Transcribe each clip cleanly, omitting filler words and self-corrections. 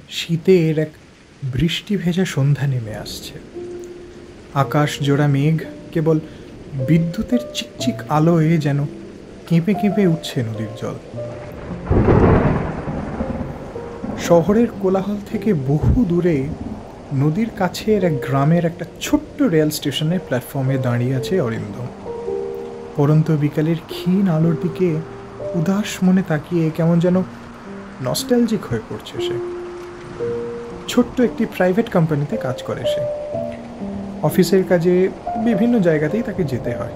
শীতের এক বৃষ্টি ভেজা সন্ধ্যা নেমে আসছে। আকাশ জোড়া মেঘ কেবল বিদ্যুতের চিকচিক আলোয় যেন কেঁপে কেঁপে উঠছে নদীর জল। শহরের কোলাহল থেকে বহু দূরে নদীর কাছের এক গ্রামের একটা ছোট্ট রেল স্টেশনের প্ল্যাটফর্মে দাঁড়িয়ে আছে অরিন্দম। পরন্ত বিকালের ক্ষীণ আলোর দিকে উদাস মনে তাকিয়ে কেমন যেন নস্টালজিক হয়ে পড়ছে সে। ছোট্ট একটি প্রাইভেট কোম্পানিতে কাজ করে সে। অফিসের কাজে বিভিন্ন জায়গাতেই তাকে যেতে হয়।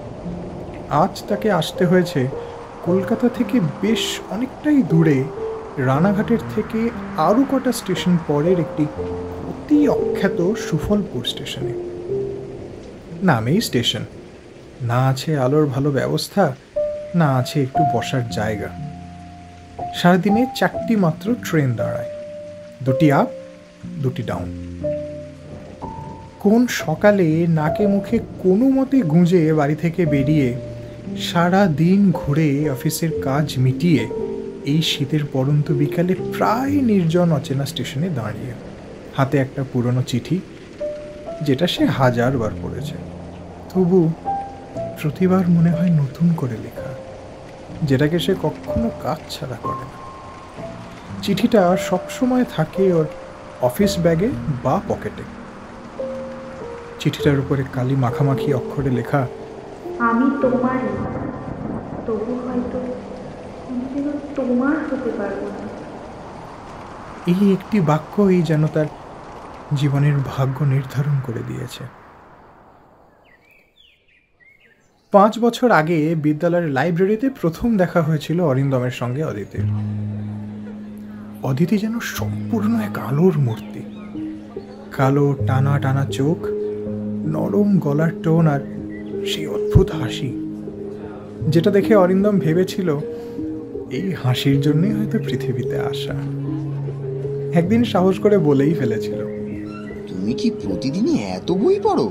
আজ তাকে আসতে হয়েছে কলকাতা থেকে বেশ অনেকটাই দূরে, রানাঘাটের থেকে আরও কটা স্টেশন পরের একটি অতি অখ্যাত সুফলপুর স্টেশনে। নামেই স্টেশন, না আছে আলোর ভালো ব্যবস্থা, না আছে একটু বসার জায়গা। সারাদিনে 4টি মাত্র ট্রেন দাঁড়ায়, 2টি আপ 2টি ডাউন। কোন সকালে নাকে মুখে কোনো মতে গুঁজে বাড়ি থেকে বেরিয়ে সারা দিন ঘুরে অফিসের কাজ মিটিয়ে এই শীতের পড়ন্ত বিকালে প্রায় নির্জন অচেনা স্টেশনে দাঁড়িয়ে, হাতে একটা পুরনো চিঠি যেটা সে 1000 বার পড়েছে, তবু প্রতিবার মনে হয় নতুন করে লেখা, যেটাকে সে কখনো কাজ ছাড়া করে না। চিঠিটা সবসময় থাকে ওর অফিস ব্যাগে বা পকেটে। চিঠিটার উপরে কালি মাখামাখি অক্ষরে লেখা, আমি তোমারই, তবু হয়তো তোমার হতে পারবো না। এই একটি বাক্যই যেন তার জীবনের ভাগ্য নির্ধারণ করে দিয়েছে। 5 বছর আগে বিদ্যালয়ের লাইব্রেরিতে প্রথম দেখা হয়েছিল অরিন্দমের সঙ্গে অদিতির। অদিতি যেন সম্পূর্ণ এক আলোর মূর্তি। কালো টানা টানা চোখ, নরম গলার টোন আর সেই অদ্ভুত হাসি, যেটা দেখে অরিন্দম ভেবেছিল এই হাসির জন্যই হয়তো পৃথিবীতে আসা। একদিন সাহস করে বলেই ফেলেছিল, তুমি কি প্রতিদিনই এত বই পড়ো?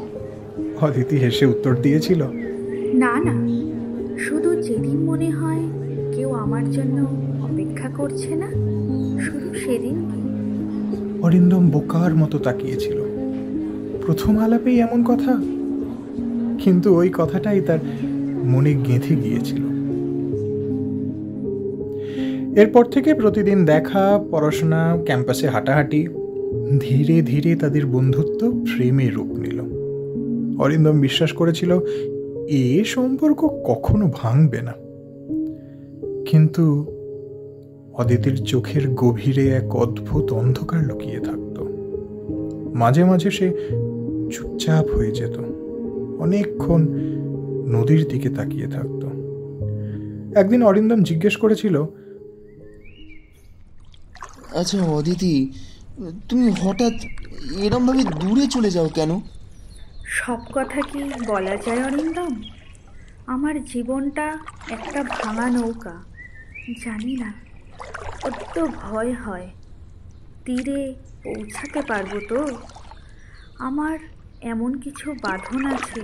অদিতি হেসে উত্তর দিয়েছিল, না না, শুধু যেদিন মনে হয় কেউ আমার জন্য অপেক্ষা করছে না, শুধু সেদিন। অরিন্দম বোকার মতো তাকিয়েছিল। প্রথম আলাপেই এমন কথা? কিন্তু ওই কথাটাই তার মনে গেঁথে গিয়েছিল। এরপর থেকে প্রতিদিন দেখা, পড়াশোনা, ক্যাম্পাসে হাঁটাহাঁটি, ধীরে ধীরে তাদের বন্ধুত্ব প্রেমে রূপ নিল। অরিন্দম বিশ্বাস করেছিল এ সম্পর্ক কখনো ভাঙবে না। কিন্তু অদিতির চোখের গভীরে এক অদ্ভুত অন্ধকার লুকিয়ে থাকত। মাঝে মাঝে সে চুপচাপ হয়ে যেত, অনেকক্ষণ নদীর দিকে তাকিয়ে থাকত। একদিন অরিন্দম জিজ্ঞেস করেছিল, আচ্ছা অদিতি, তুমি হঠাৎ এরমভাবে দূরে চলে যাও কেন? সব কথা কি বলা যায় অরিন্দম? আমার জীবনটা একটা ভাঙা নৌকা। জানি না, কত ভয় হয়। তীরে পৌঁছাতে পারবো তো? আমার এমন কিছু বাঁধন আছে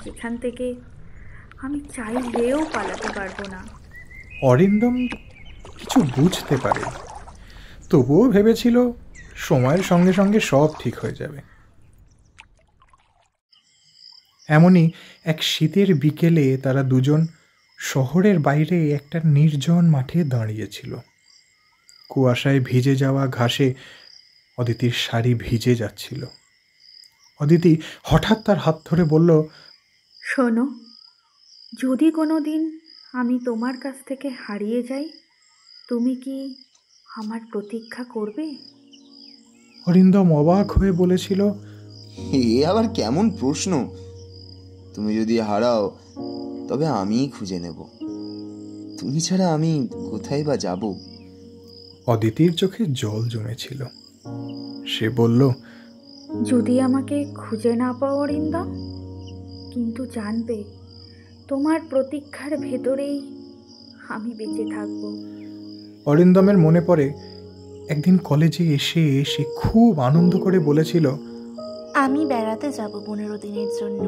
যেখান থেকে আমি চাইলেও পালাতে পারবো না। অরিন্দম কিছু বুঝতে পারে, তবুও ভেবেছিল সময়ের সঙ্গে সঙ্গে সব ঠিক হয়ে যাবে। এমনই এক শীতের বিকেলে তারা দুজন শহরের বাইরে একটা নির্জন মাঠে দাঁড়িয়েছিল। কুয়াশায় ভিজে যাওয়া ঘাসে অদিতির শাড়ি ভিজে যাচ্ছিল। অদিতি হঠাৎ তার হাত ধরে বলল, শোনো, যদি কোনো দিন আমি তোমার কাছ থেকে হারিয়ে যাই, তুমি কি আমার প্রতীক্ষা করবে? অরিন্দম অবাক হয়ে বলেছিল, এ আবার কেমন প্রশ্ন? তুমি যদি হারাও তবে আমিই খুঁজে নেব। তুমি ছাড়া আমি কোথায় বা যাব? অদিতির চোখে জল জমেছিল। সে বলল, যদি আমাকে খুঁজে না পাও অরিন্দম, কিন্তু জানবে তোমার প্রতীক্ষার ভেতরেই আমি বেঁচে থাকব। অরিন্দমের মনে পড়ে একদিন কলেজে এসে সে খুব আনন্দ করে বলেছিল, আমি বেড়াতে যাব 15 দিনের জন্য।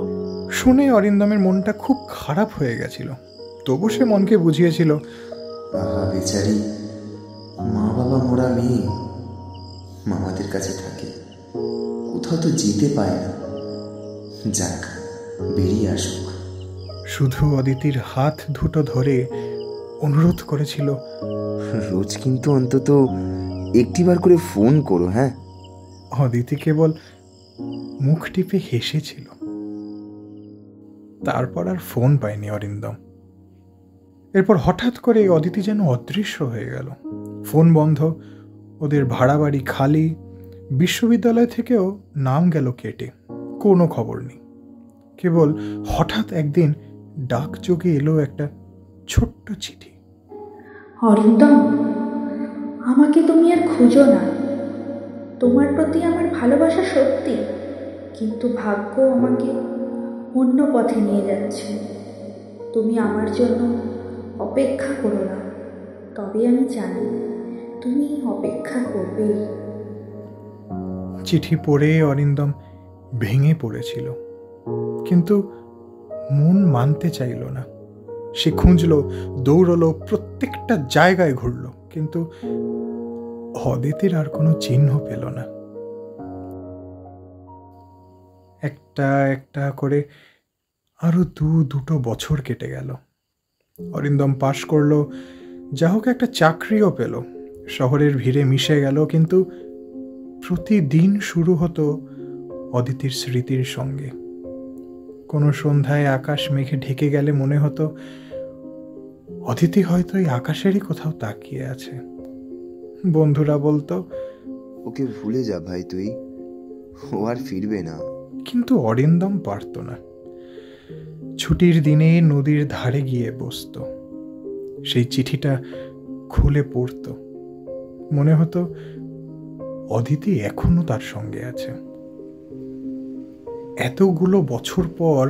শুনে অরিন্দমের মনটা খুব খারাপ হয়ে গেছিল। তবু সে মনকে বুঝিয়েছিল, বেচারি মা বাবা মোরা মেয়ে, মামাদের কাছে থাকে, কোথাও তো যেতে পায় না। যাক, বেরিয়ে আসুক। শুধু অদিতির হাত দুটো ধরে অনুরোধ করেছিল, রোজ কিন্তু অন্তত একটিবার করে ফোন করো। হ্যাঁ। অদিতি কেবল মুখ টিপে হেসেছিল। তারপর আর ফোন পায়নি অরিন্দম। এরপর হঠাৎ করে অদিতি যেন অদৃশ্য হয়ে গেল। ফোন বন্ধ, ওদের ভাড়া বাড়ি খালি, বিশ্ববিদ্যালয় থেকেও নাম গেল কেটে, কোনো খবর নেই। কেবল হঠাৎ একদিন ডাকযোগে এলো একটা ছোট্ট চিঠি। অরিন্দম, আমাকে তুমি আর খুঁজো না। তোমার প্রতি আমার ভালোবাসা সত্যি, কিন্তু ভাগ্য আমাকে অন্য পথে নিয়ে যাচ্ছে। তুমি আমার জন্য অপেক্ষা করো না, তবে আমি জানি তুমি অপেক্ষা করবে। চিঠি পড়ে অরিন্দম ভেঙে পড়েছিল, কিন্তু মন মানতে চাইল না। সে খুঁজল, দৌড়লো, প্রত্যেকটা জায়গায় ঘুরল, কিন্তু অদিতির আর কোনো চিহ্ন পেল না। একটা একটা করে আরো দুটো বছর কেটে গেল। অরিন্দম পাশ করলো, যা হোক একটা চাকরিও পেল, শহরের ভিড়ে মিশে গেল, কিন্তু প্রতিদিন শুরু হতো অদিতির স্মৃতির সঙ্গে। কোনো সন্ধ্যায় আকাশ মেঘে ঢেকে গেলে মনে হতো অদিতি হয়তো এই আকাশেরই কোথাও তাকিয়ে আছে। বন্ধুরা বলতো, ওকে ভুলে যা ভাই, তুই, ও আর ফিরবে না। কিন্তু অরিন্দম পারত না। ছুটির দিনে নদীর ধারে গিয়ে বসত, সেই চিঠিটা খুলে পড়ত। মনে হতো অদিতি এখনো তার সঙ্গে আছে। এতগুলো বছর পর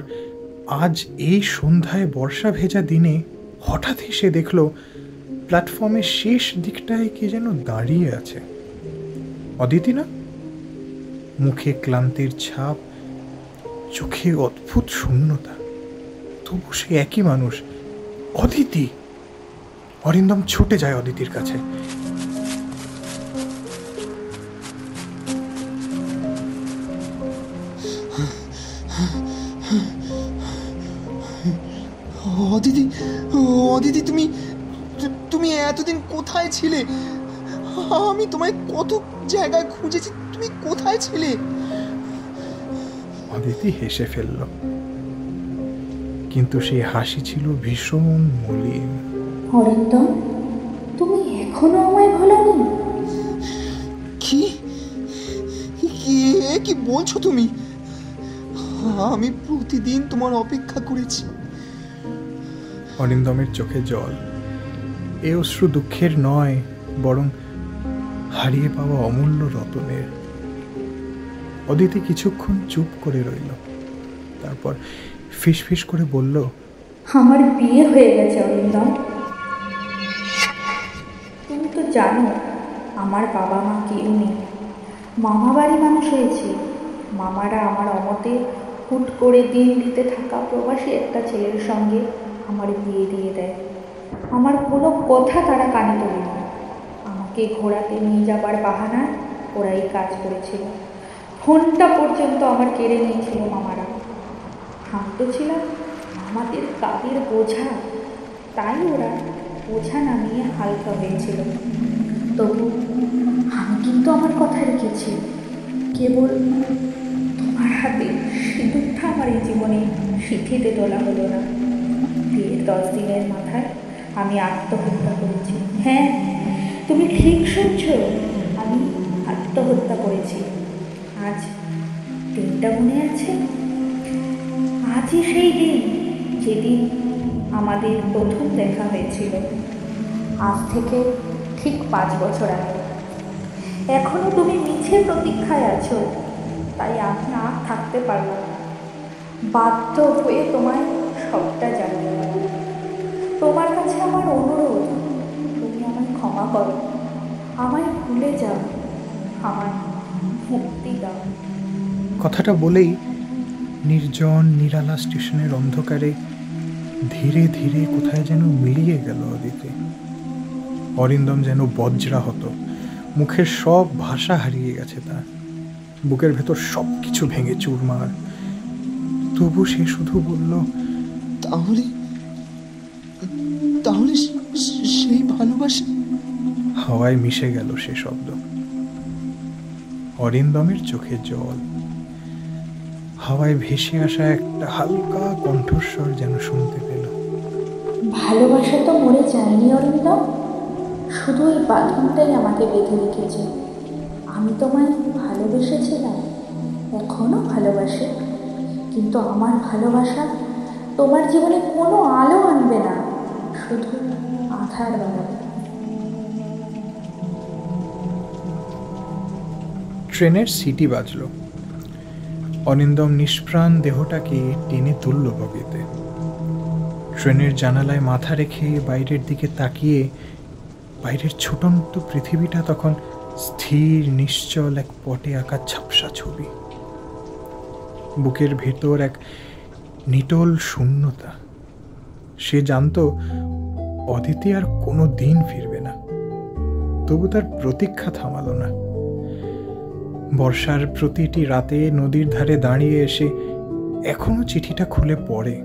আজ এই সন্ধ্যায় বর্ষা ভেজা দিনে হঠাৎই সে দেখল প্ল্যাটফর্মের শেষ দিকটায় কে যেন দাঁড়িয়ে আছে। অদিতি না? মুখে ক্লান্তির ছাপ, চোখে অদ্ভুত শূন্যতা, তবু সে একই মানুষ, অদিতি। অরিন্দম ছুটে যায় অদিতির কাছে। অদিতি, অদিতি, তুমি তুমি এতদিন কোথায় ছিলে? আমি তোমায় কত জায়গায় খুঁজেছি, তুমি কোথায় ছিলে? অদিতি হেসে ফেলল, কিন্তু সেই হাসি ছিল ভীষণ মলিন। অরিন্দম, তুমি এখনো আমায় ভোলনি? কি কি বলছো তুমি? আমি প্রতিদিন তোমার অপেক্ষা করেছি। অরিন্দমের চোখে জল। এ অশ্রু দুঃখের নয়, বরং হারিয়ে পাওয়া অমূল্য রতনের। অদিতি কিছুক্ষণ চুপ করে রইল, তারপর ফিসফিস করে বলল, আমার বিয়ে হয়ে গেছে অরিন্দম। তুমি তো জানো আমার বাবা মা কেউ নেই, মামা বাড়ি মানুষ হয়েছে। মামারা আমার অমতে হুট করে দিন দিতে থাকা প্রবাসী একটা ছেলের সঙ্গে আমার বিয়ে দিয়ে দেয়। আমার কোনো কথা তারা কানে তোলে না। আমাকে ঘোরাতে নিয়ে যাবার বাহানায় ওরা এই কাজ করেছিল। ফোনটা পর্যন্ত আমার কেড়ে নিয়েছিল মামারা। আমি তো ছিলাম আমাদের কাজের বোঝা, তাই ওরা বোঝা নামিয়ে হালকা হয়েছিল। তবু আমি কিন্তু আমার কথা রেখেছি। কেবল তোমার হাতে সিঁদুরটা আমার এই জীবনে সিঁথিতে তোলা হলো না। বিয়ের 10 দিনের মাথায় আমি আত্মহত্যা করেছি। হ্যাঁ, তুমি ঠিক শুনছ, আমি আত্মহত্যা করেছি। আজ দিনটা মনে আছে? আজই সেই দিন যেদিন আমাদের প্রথম দেখা হয়েছিল, আজ থেকে ঠিক 5 বছর আগে। এখনো তুমি মিছে প্রতীক্ষায় আছো, তাই আমি আর থাকতে পারলাম না। বাধ্য হয়ে তোমায় সবটা জানিয়ে দেব। তোমার কাছে আমার অনুরোধ, তুমি আমায় ক্ষমা করো, আমায় ভুলে যাও, আমার মুক্তি দাও। কথাটা বলেই নির্জন নিরালা স্টেশনের অন্ধকারে ধীরে ধীরে কোথায় যেন মিলিয়ে গেল অদিতি। অরিন্দম যেন বজ্রাহত, মুখের সব ভাষা হারিয়ে গেছে তার, বুকের ভেতর সব কিছু ভেঙে চুরমার। তবু সে শুধু বলল, তাহলে তাহলে সেই ভালোবাসা। হাওয়ায় মিশে গেল সে শব্দ। অরিন্দমের চোখে জল। হাওয়ায় ভেসে আসা একটা হালকা কণ্ঠস্বর যেন শুনতে পেল। ভালোবাসা তো মরে যায়নি অরিন্দম, শুধু এই বাঁধনটাই আমাকে বেঁধে রেখেছে। আমি তোমায় ভালোবেসেছিলাম, এখনো ভালোবাসি, কিন্তু আমার ভালোবাসা তোমার জীবনে কোনো আলো আনবে না, শুধু আধার বাড়াবে। ট্রেনের সিটি বাজল। অনিন্দম নিষ্প্রাণ দেহটাকে টেনে তুলল বগিতে। ট্রেনের জানালায় মাথা রেখে বাইরের দিকে তাকিয়ে বাইরের ছোটন্ত পৃথিবীটা তখন স্থির নিশ্চল এক পটে আঁকা ঝাপসা ছবি। বুকের ভেতর এক নিটল শূন্যতা। সে জানত অদিতি আর কোনো দিন ফিরবে না, তবু তার প্রতীক্ষা থামালো না। বর্ষার প্রতিটি রাতে নদীর ধারে দাঁড়িয়ে এসে এখনো চিঠিটা খুলে পড়ে।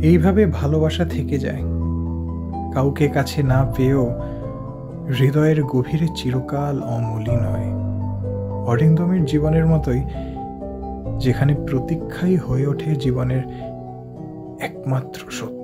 এইভাবে ভালোবাসা থেকে যায়, কাউকে কাছে না পেয়েও হৃদয়ের গভীরে চিরকাল অমলিন হয়। অরিন্দমের জীবনের মতোই, যেখানে প্রতীক্ষাই হয়ে ওঠে জীবনের একমাত্র সত্য।